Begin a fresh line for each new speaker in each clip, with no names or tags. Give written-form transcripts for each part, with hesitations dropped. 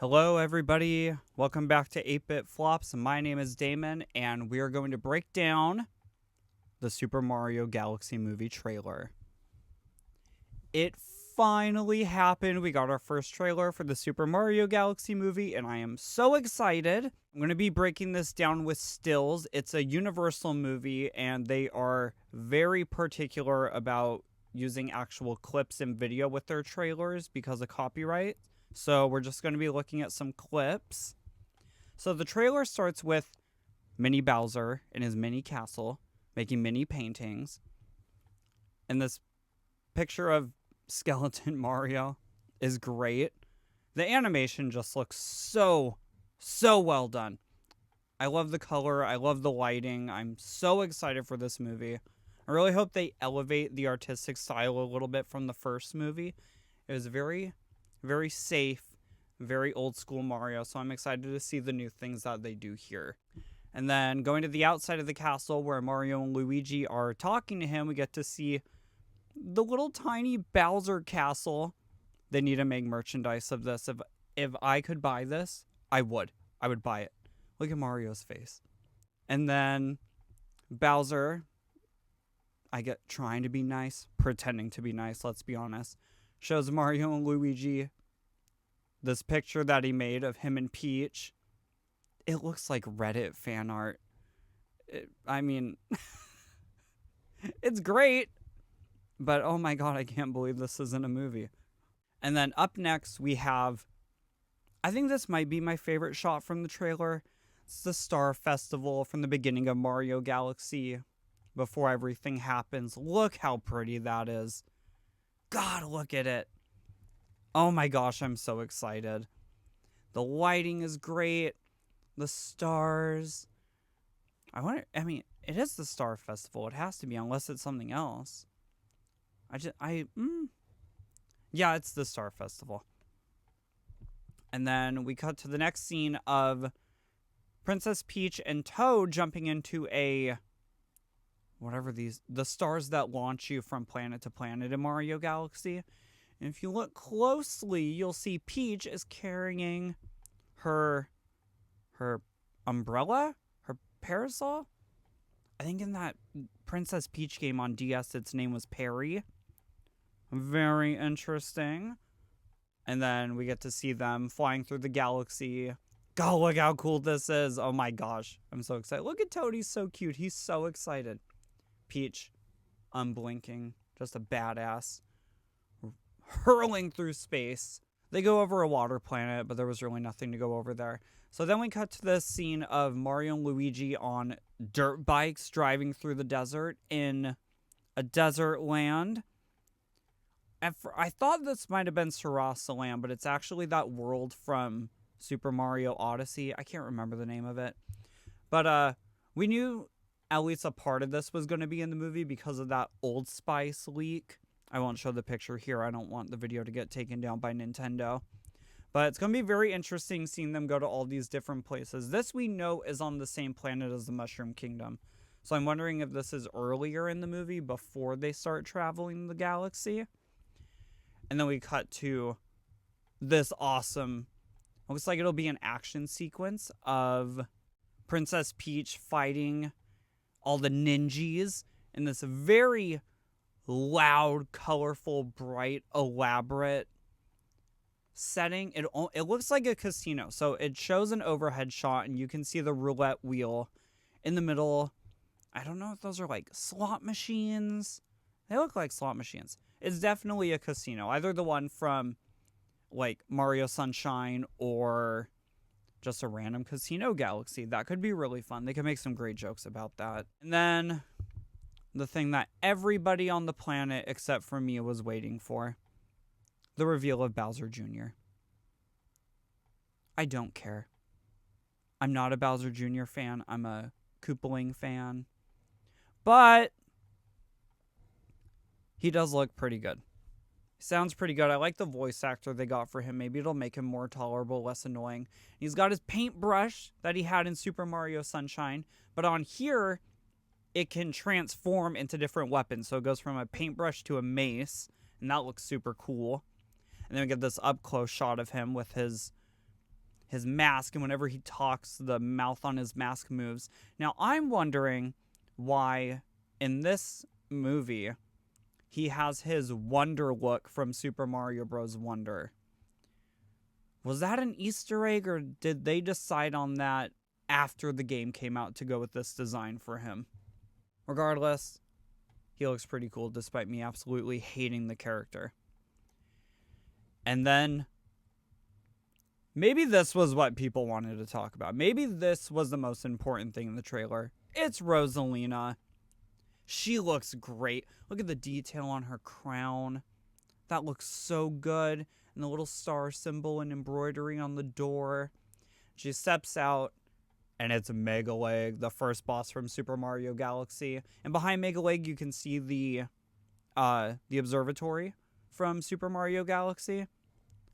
Hello everybody, welcome back to 8-Bit Flops. My name is Damon, and we are going to break down the Super Mario Galaxy movie trailer. It finally happened. We got our first trailer for the Super Mario Galaxy movie, and I am so excited. I'm going to be breaking this down with stills. It's a Universal movie, and they are very particular about using actual clips and video with their trailers because of copyright. So we're just going to be looking at some clips. So the trailer starts with Mini Bowser in his mini castle making mini paintings. And this picture of skeleton Mario is great. The animation just looks so well done. I love the color. I love the lighting. I'm so excited for this movie. I really hope they elevate the artistic style a little bit from the first movie. It was very safe, very old school Mario, so I'm excited to see the new things that they do here. And then going to the outside of the castle where Mario and Luigi are talking to him, we get to see the little tiny Bowser castle. They need to make merchandise of this. If I could buy this, I would buy it. Look at Mario's face. And then Bowser, I get trying to be nice, pretending to be nice, let's be honest, shows Mario and Luigi this picture that he made of him and Peach. It looks like Reddit fan art. I mean, it's great, but oh my god, I can't believe this isn't a movie. And then up next we have, I think this might be my favorite shot from the trailer. It's the Star Festival from the beginning of Mario Galaxy before everything happens. Look how pretty that is. God, look at it. Oh my gosh, I'm so excited. The lighting is great. The stars. It is the Star Festival. It has to be, unless it's something else. Yeah, it's the Star Festival. And then we cut to the next scene of Princess Peach and Toad jumping into the stars that launch you from planet to planet in Mario Galaxy. And if you look closely, you'll see Peach is carrying her umbrella, her parasol. I think in that Princess Peach game on DS, its name was Perry. Very interesting. And then we get to see them flying through the galaxy. God, look how cool this is. Oh my gosh, I'm so excited. Look at Toad, he's so cute. He's so excited. Peach, unblinking, just a badass, hurling through space. They go over a water planet, but there was really nothing to go over there. So then we cut to this scene of Mario and Luigi on dirt bikes driving through the desert in a desert land. I thought this might have been Sarasa Land, but it's actually that world from Super Mario Odyssey. I can't remember the name of it. But we knew at least a part of this was going to be in the movie because of that Old Spice leak. I won't show the picture here. I don't want the video to get taken down by Nintendo. But it's going to be very interesting seeing them go to all these different places. This we know is on the same planet as the Mushroom Kingdom. So I'm wondering if this is earlier in the movie before they start traveling the galaxy. And then we cut to this awesome, looks like it'll be an action sequence of Princess Peach fighting all the ninjas in this very loud, colorful, bright, elaborate setting. It looks like a casino. So it shows an overhead shot and you can see the roulette wheel in the middle. I don't know if those are like slot machines. They look like slot machines. It's definitely a casino. Either the one from like Mario Sunshine or just a random casino galaxy. That could be really fun. They could make some great jokes about that. And then the thing that everybody on the planet except for me was waiting for. The reveal of Bowser Jr. I don't care. I'm not a Bowser Jr. fan. I'm a Koopaling fan. But he does look pretty good. Sounds pretty good. I like the voice actor they got for him. Maybe it'll make him more tolerable, less annoying. He's got his paintbrush that he had in Super Mario Sunshine. But on here, it can transform into different weapons. So it goes from a paintbrush to a mace. And that looks super cool. And then we get this up-close shot of him with his his mask, and whenever he talks, the mouth on his mask moves. Now, I'm wondering why in this movie he has his Wonder look from Super Mario Bros. Wonder. Was that an Easter egg, or did they decide on that after the game came out to go with this design for him? Regardless, he looks pretty cool despite me absolutely hating the character. And then maybe this was what people wanted to talk about. Maybe this was the most important thing in the trailer. It's Rosalina. She looks great. Look at the detail on her crown. That looks so good. And the little star symbol and embroidery on the door. She steps out, and it's Megaleg, the first boss from Super Mario Galaxy. And behind Megaleg, you can see the observatory from Super Mario Galaxy.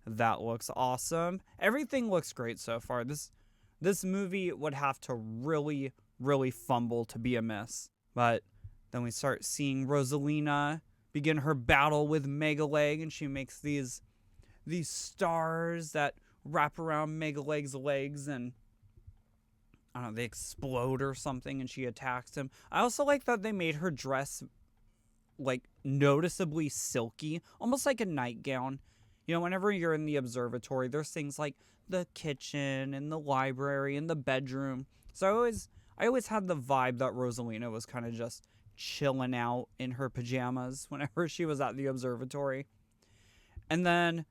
That looks awesome. Everything looks great so far. This movie would have to really, really fumble to be a miss. But then we start seeing Rosalina begin her battle with Megaleg, and she makes these stars that wrap around Megaleg's legs, and I don't know, they explode or something, and she attacks him. I also like that they made her dress like noticeably silky, almost like a nightgown. You know, whenever you're in the observatory, there's things like the kitchen and the library and the bedroom. So I always had the vibe that Rosalina was kind of just chilling out in her pajamas whenever she was at the observatory. And then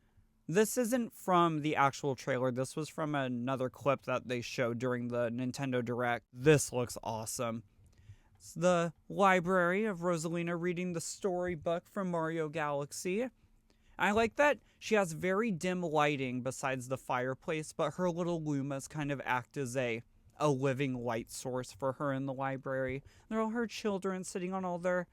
this isn't from the actual trailer. This was from another clip that they showed during the Nintendo Direct. This looks awesome. It's the library of Rosalina reading the storybook from Mario Galaxy. I like that she has very dim lighting besides the fireplace, but her little Lumas kind of act as a living light source for her in the library. They're all her children sitting on all their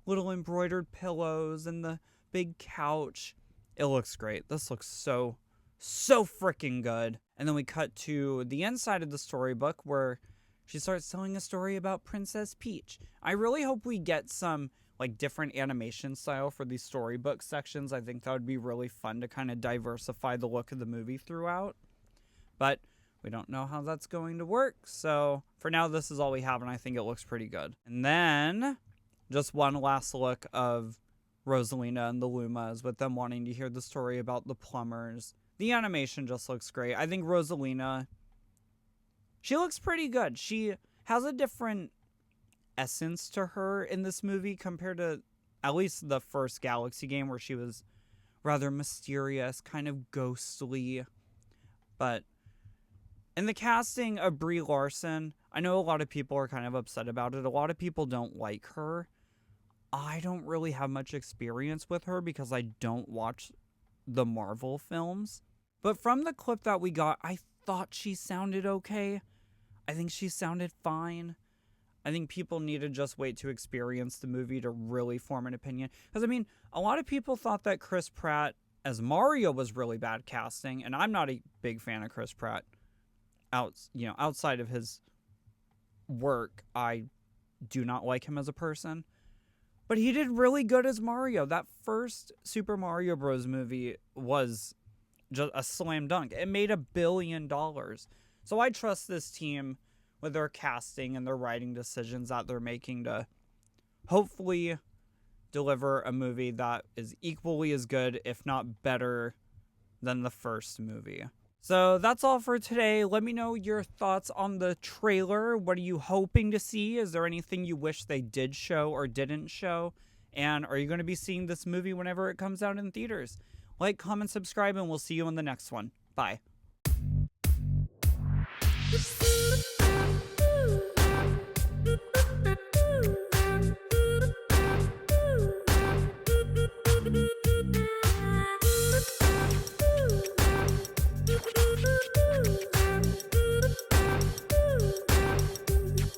little embroidered pillows and the big couch. It looks great. This looks so freaking good. And then we cut to the inside of the storybook where she starts telling a story about Princess Peach. I really hope we get some like different animation style for these storybook sections. I think that would be really fun to kind of diversify the look of the movie throughout. But we don't know how that's going to work. So for now, this is all we have, and I think it looks pretty good. And then just one last look of Rosalina and the Lumas with them wanting to hear the story about the plumbers. The animation just looks great. I think Rosalina, she looks pretty good. She has a different essence to her in this movie compared to at least the first Galaxy game, where she was rather mysterious, kind of ghostly. But in the casting of Brie Larson, I know a lot of people are kind of upset about it. A lot of people don't like her. I don't really have much experience with her because I don't watch the Marvel films. But from the clip that we got, I thought she sounded okay. I think she sounded fine. I think people need to just wait to experience the movie to really form an opinion. Because, I mean, a lot of people thought that Chris Pratt as Mario was really bad casting, and I'm not a big fan of Chris Pratt. Outside of his work, I do not like him as a person. But he did really good as Mario. That first Super Mario Bros. Movie was just a slam dunk. It made $1 billion. So I trust this team with their casting and their writing decisions that they're making to hopefully deliver a movie that is equally as good, if not better, than the first movie. So that's all for today. Let me know your thoughts on the trailer. What are you hoping to see? Is there anything you wish they did show or didn't show? And are you going to be seeing this movie whenever it comes out in theaters? Like, comment, subscribe, and we'll see you in the next one. Bye.